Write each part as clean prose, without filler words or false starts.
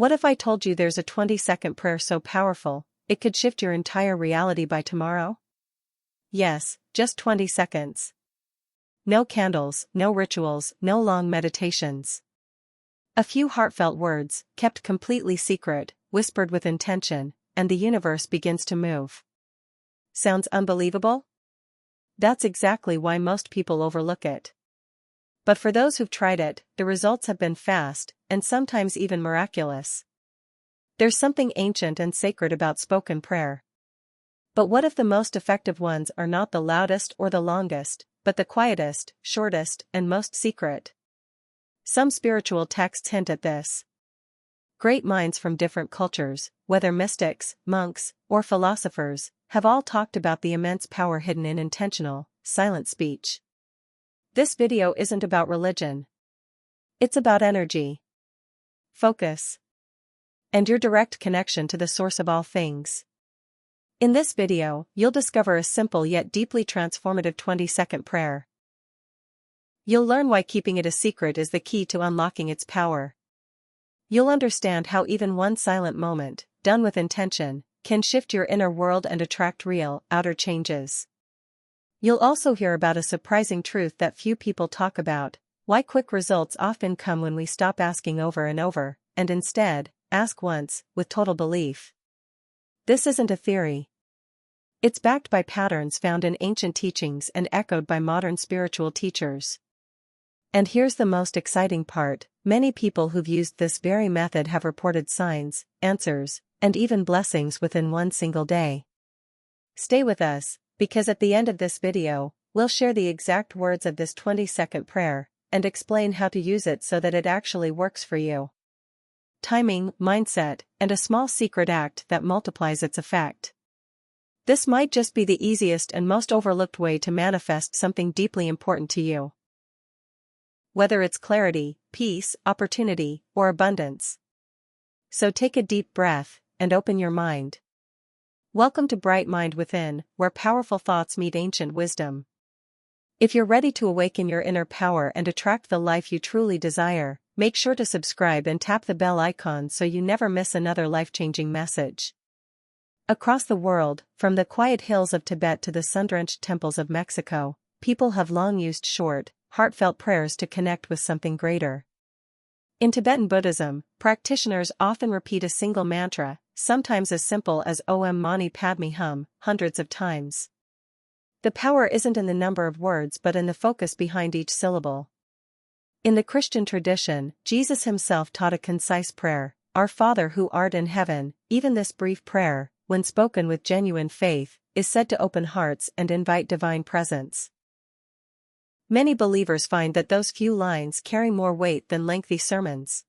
What if I told you there's a 20-second prayer so powerful, it could shift your entire reality by tomorrow? Yes, just 20 seconds. No candles, no rituals, no long meditations. A few heartfelt words, kept completely secret, whispered with intention, and the universe begins to move. Sounds unbelievable? That's exactly why most people overlook it. But for those who've tried it, the results have been fast, and sometimes even miraculous. There's something ancient and sacred about spoken prayer. But what if the most effective ones are not the loudest or the longest, but the quietest, shortest, and most secret? Some spiritual texts hint at this. Great minds from different cultures, whether mystics, monks, or philosophers, have all talked about the immense power hidden in intentional, silent speech. This video isn't about religion. It's about energy, focus, and your direct connection to the source of all things. In this video, you'll discover a simple yet deeply transformative 20-second prayer. You'll learn why keeping it a secret is the key to unlocking its power. You'll understand how even one silent moment, done with intention, can shift your inner world and attract real, outer changes. You'll also hear about a surprising truth that few people talk about: why quick results often come when we stop asking over and over, and instead, ask once, with total belief. This isn't a theory. It's backed by patterns found in ancient teachings and echoed by modern spiritual teachers. And here's the most exciting part: many people who've used this very method have reported signs, answers, and even blessings within one single day. Stay with us, because at the end of this video, we'll share the exact words of this 20-second prayer, and explain how to use it so that it actually works for you. Timing, mindset, and a small secret act that multiplies its effect. This might just be the easiest and most overlooked way to manifest something deeply important to you. Whether it's clarity, peace, opportunity, or abundance. So take a deep breath, and open your mind. Welcome to Bright Mind Within, where powerful thoughts meet ancient wisdom. If you're ready to awaken your inner power and attract the life you truly desire, make sure to subscribe and tap the bell icon so you never miss another life-changing message. Across the world, from the quiet hills of Tibet to the sun-drenched temples of Mexico, people have long used short, heartfelt prayers to connect with something greater. In Tibetan Buddhism, practitioners often repeat a single mantra, sometimes as simple as Om Mani Padme Hum, hundreds of times. The power isn't in the number of words but in the focus behind each syllable. In the Christian tradition, Jesus himself taught a concise prayer: Our Father who art in heaven. Even this brief prayer, when spoken with genuine faith, is said to open hearts and invite divine presence. Many believers find that those few lines carry more weight than lengthy sermons.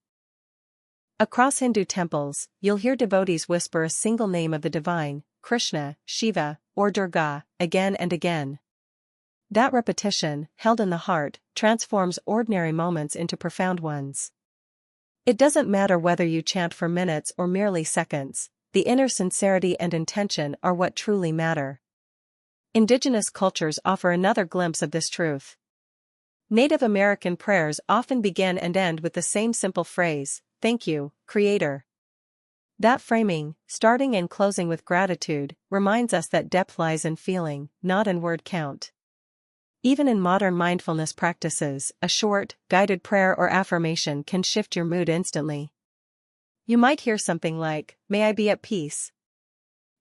Across Hindu temples, you'll hear devotees whisper a single name of the divine, Krishna, Shiva, or Durga, again and again. That repetition, held in the heart, transforms ordinary moments into profound ones. It doesn't matter whether you chant for minutes or merely seconds, the inner sincerity and intention are what truly matter. Indigenous cultures offer another glimpse of this truth. Native American prayers often begin and end with the same simple phrase: Thank you, Creator. That framing, starting and closing with gratitude, reminds us that depth lies in feeling, not in word count. Even in modern mindfulness practices, a short, guided prayer or affirmation can shift your mood instantly. You might hear something like, "May I be at peace."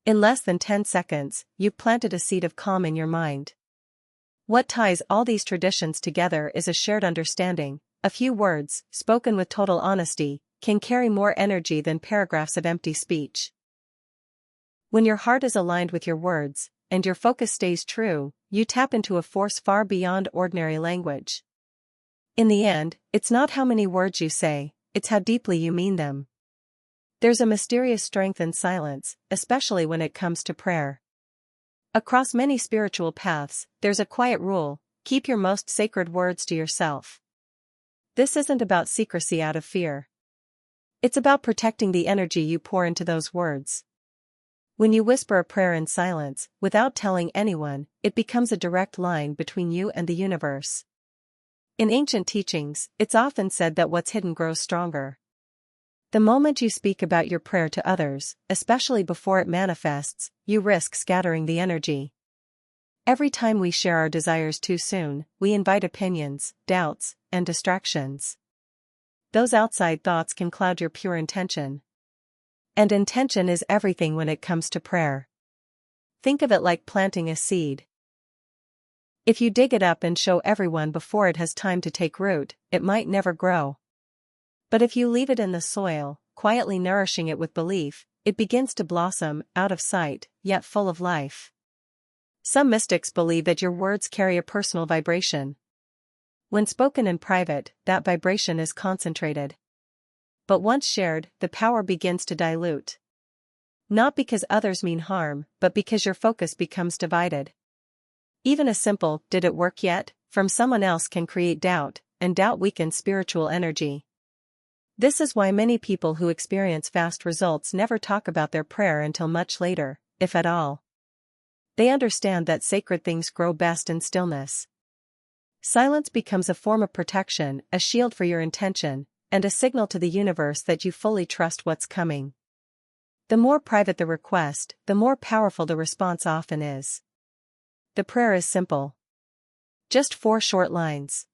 In less than 10 seconds, you've planted a seed of calm in your mind. What ties all these traditions together is a shared understanding: a few words, spoken with total honesty, can carry more energy than paragraphs of empty speech. When your heart is aligned with your words, and your focus stays true, you tap into a force far beyond ordinary language. In the end, it's not how many words you say, it's how deeply you mean them. There's a mysterious strength in silence, especially when it comes to prayer. Across many spiritual paths, there's a quiet rule: keep your most sacred words to yourself. This isn't about secrecy out of fear. It's about protecting the energy you pour into those words. When you whisper a prayer in silence, without telling anyone, it becomes a direct line between you and the universe. In ancient teachings, it's often said that what's hidden grows stronger. The moment you speak about your prayer to others, especially before it manifests, you risk scattering the energy. Every time we share our desires too soon, we invite opinions, doubts, and distractions. Those outside thoughts can cloud your pure intention. And intention is everything when it comes to prayer. Think of it like planting a seed. If you dig it up and show everyone before it has time to take root, it might never grow. But if you leave it in the soil, quietly nourishing it with belief, it begins to blossom, out of sight, yet full of life. Some mystics believe that your words carry a personal vibration. When spoken in private, that vibration is concentrated. But once shared, the power begins to dilute. Not because others mean harm, but because your focus becomes divided. Even a simple, "Did it work yet?" from someone else can create doubt, and doubt weakens spiritual energy. This is why many people who experience fast results never talk about their prayer until much later, if at all. They understand that sacred things grow best in stillness. Silence becomes a form of protection, a shield for your intention, and a signal to the universe that you fully trust what's coming. The more private the request, the more powerful the response often is. The prayer is simple. Just 4 short lines.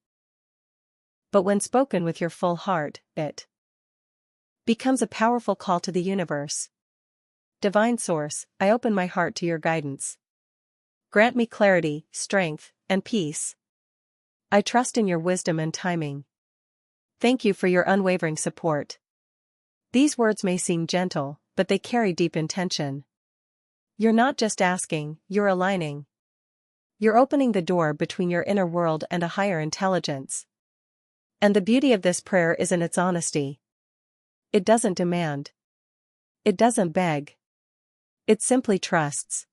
But when spoken with your full heart, it becomes a powerful call to the universe. Divine Source, I open my heart to your guidance. Grant me clarity, strength, and peace. I trust in your wisdom and timing. Thank you for your unwavering support. These words may seem gentle, but they carry deep intention. You're not just asking, you're aligning. You're opening the door between your inner world and a higher intelligence. And the beauty of this prayer is in its honesty. It doesn't demand. It doesn't beg. It simply trusts.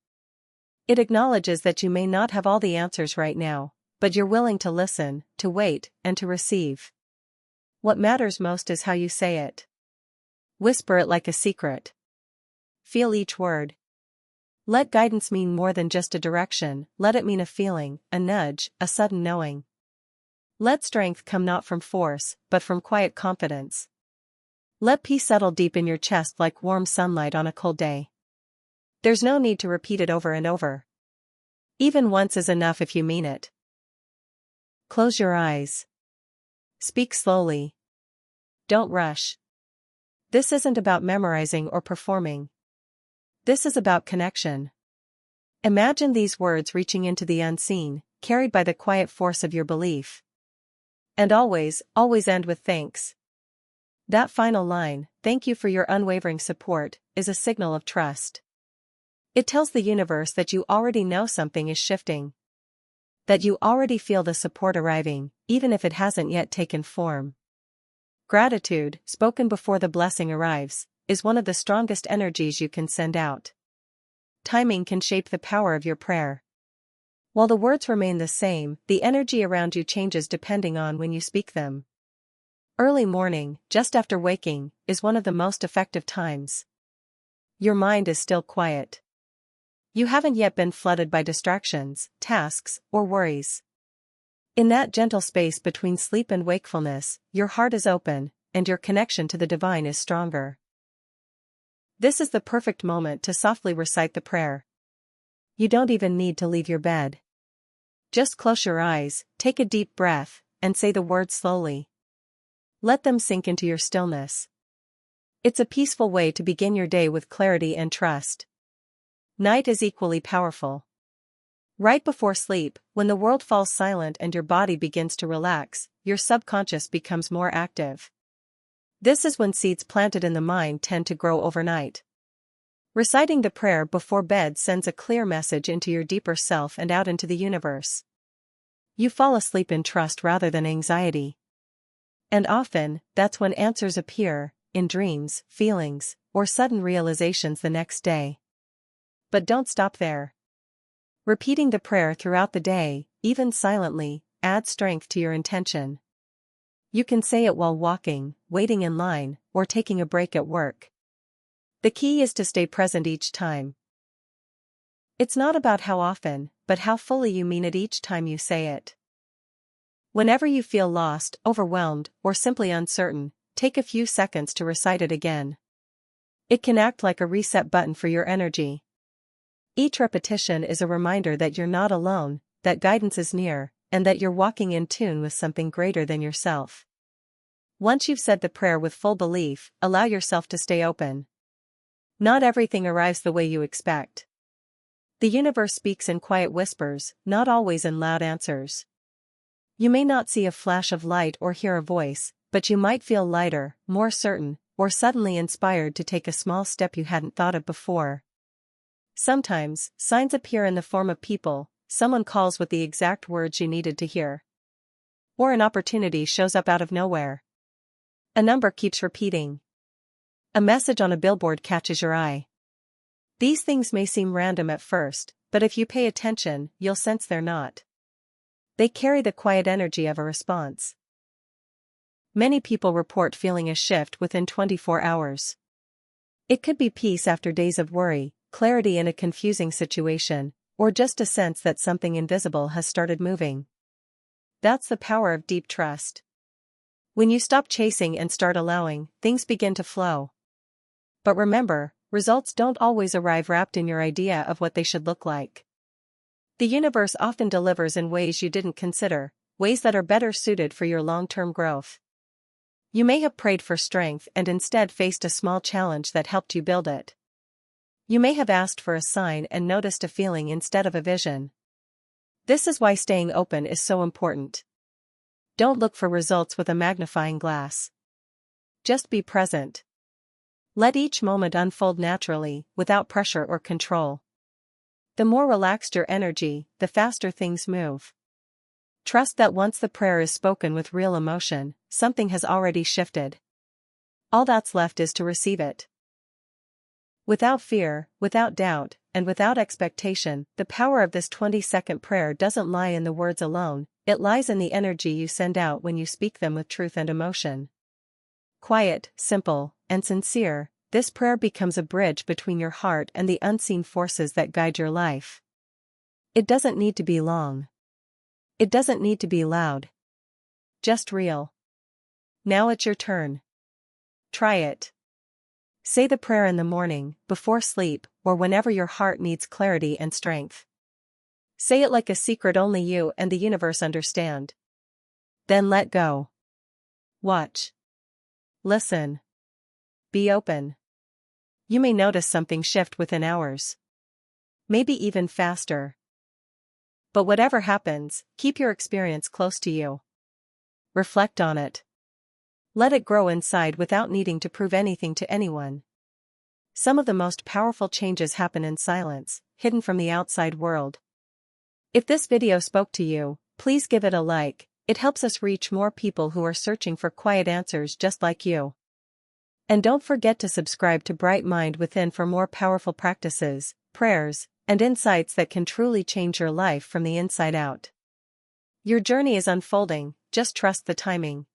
It acknowledges that you may not have all the answers right now, but you're willing to listen, to wait, and to receive. What matters most is how you say it. Whisper it like a secret. Feel each word. Let guidance mean more than just a direction, let it mean a feeling, a nudge, a sudden knowing. Let strength come not from force, but from quiet confidence. Let peace settle deep in your chest like warm sunlight on a cold day. There's no need to repeat it over and over. Even once is enough if you mean it. Close your eyes. Speak slowly. Don't rush. This isn't about memorizing or performing. This is about connection. Imagine these words reaching into the unseen, carried by the quiet force of your belief. And always, always end with thanks. That final line, "Thank you for your unwavering support," is a signal of trust. It tells the universe that you already know something is shifting. That you already feel the support arriving, even if it hasn't yet taken form. Gratitude, spoken before the blessing arrives, is one of the strongest energies you can send out. Timing can shape the power of your prayer. While the words remain the same, the energy around you changes depending on when you speak them. Early morning, just after waking, is one of the most effective times. Your mind is still quiet. You haven't yet been flooded by distractions, tasks, or worries. In that gentle space between sleep and wakefulness, your heart is open, and your connection to the divine is stronger. This is the perfect moment to softly recite the prayer. You don't even need to leave your bed. Just close your eyes, take a deep breath, and say the words slowly. Let them sink into your stillness. It's a peaceful way to begin your day with clarity and trust. Night is equally powerful. Right before sleep, when the world falls silent and your body begins to relax, your subconscious becomes more active. This is when seeds planted in the mind tend to grow overnight. Reciting the prayer before bed sends a clear message into your deeper self and out into the universe. You fall asleep in trust rather than anxiety. And often, that's when answers appear, in dreams, feelings, or sudden realizations the next day. But don't stop there. Repeating the prayer throughout the day, even silently, adds strength to your intention. You can say it while walking, waiting in line, or taking a break at work. The key is to stay present each time. It's not about how often, but how fully you mean it each time you say it. Whenever you feel lost, overwhelmed, or simply uncertain, take a few seconds to recite it again. It can act like a reset button for your energy. Each repetition is a reminder that you're not alone, that guidance is near, and that you're walking in tune with something greater than yourself. Once you've said the prayer with full belief, allow yourself to stay open. Not everything arrives the way you expect. The universe speaks in quiet whispers, not always in loud answers. You may not see a flash of light or hear a voice, but you might feel lighter, more certain, or suddenly inspired to take a small step you hadn't thought of before. Sometimes, signs appear in the form of people, someone calls with the exact words you needed to hear. Or an opportunity shows up out of nowhere. A number keeps repeating. A message on a billboard catches your eye. These things may seem random at first, but if you pay attention, you'll sense they're not. They carry the quiet energy of a response. Many people report feeling a shift within 24 hours. It could be peace after days of worry, clarity in a confusing situation, or just a sense that something invisible has started moving. That's the power of deep trust. When you stop chasing and start allowing, things begin to flow. But remember, results don't always arrive wrapped in your idea of what they should look like. The universe often delivers in ways you didn't consider, ways that are better suited for your long-term growth. You may have prayed for strength and instead faced a small challenge that helped you build it. You may have asked for a sign and noticed a feeling instead of a vision. This is why staying open is so important. Don't look for results with a magnifying glass. Just be present. Let each moment unfold naturally, without pressure or control. The more relaxed your energy, the faster things move. Trust that once the prayer is spoken with real emotion, something has already shifted. All that's left is to receive it. Without fear, without doubt, and without expectation, the power of this 20-second prayer doesn't lie in the words alone, it lies in the energy you send out when you speak them with truth and emotion. Quiet, simple, and sincere, this prayer becomes a bridge between your heart and the unseen forces that guide your life. It doesn't need to be long. It doesn't need to be loud. Just real. Now it's your turn. Try it. Say the prayer in the morning, before sleep, or whenever your heart needs clarity and strength. Say it like a secret only you and the universe understand. Then let go. Watch. Listen. Be open. You may notice something shift within hours. Maybe even faster. But whatever happens, keep your experience close to you. Reflect on it. Let it grow inside without needing to prove anything to anyone. Some of the most powerful changes happen in silence, hidden from the outside world. If this video spoke to you, please give it a like. It helps us reach more people who are searching for quiet answers just like you. And don't forget to subscribe to Bright Mind Within for more powerful practices, prayers, and insights that can truly change your life from the inside out. Your journey is unfolding, just trust the timing.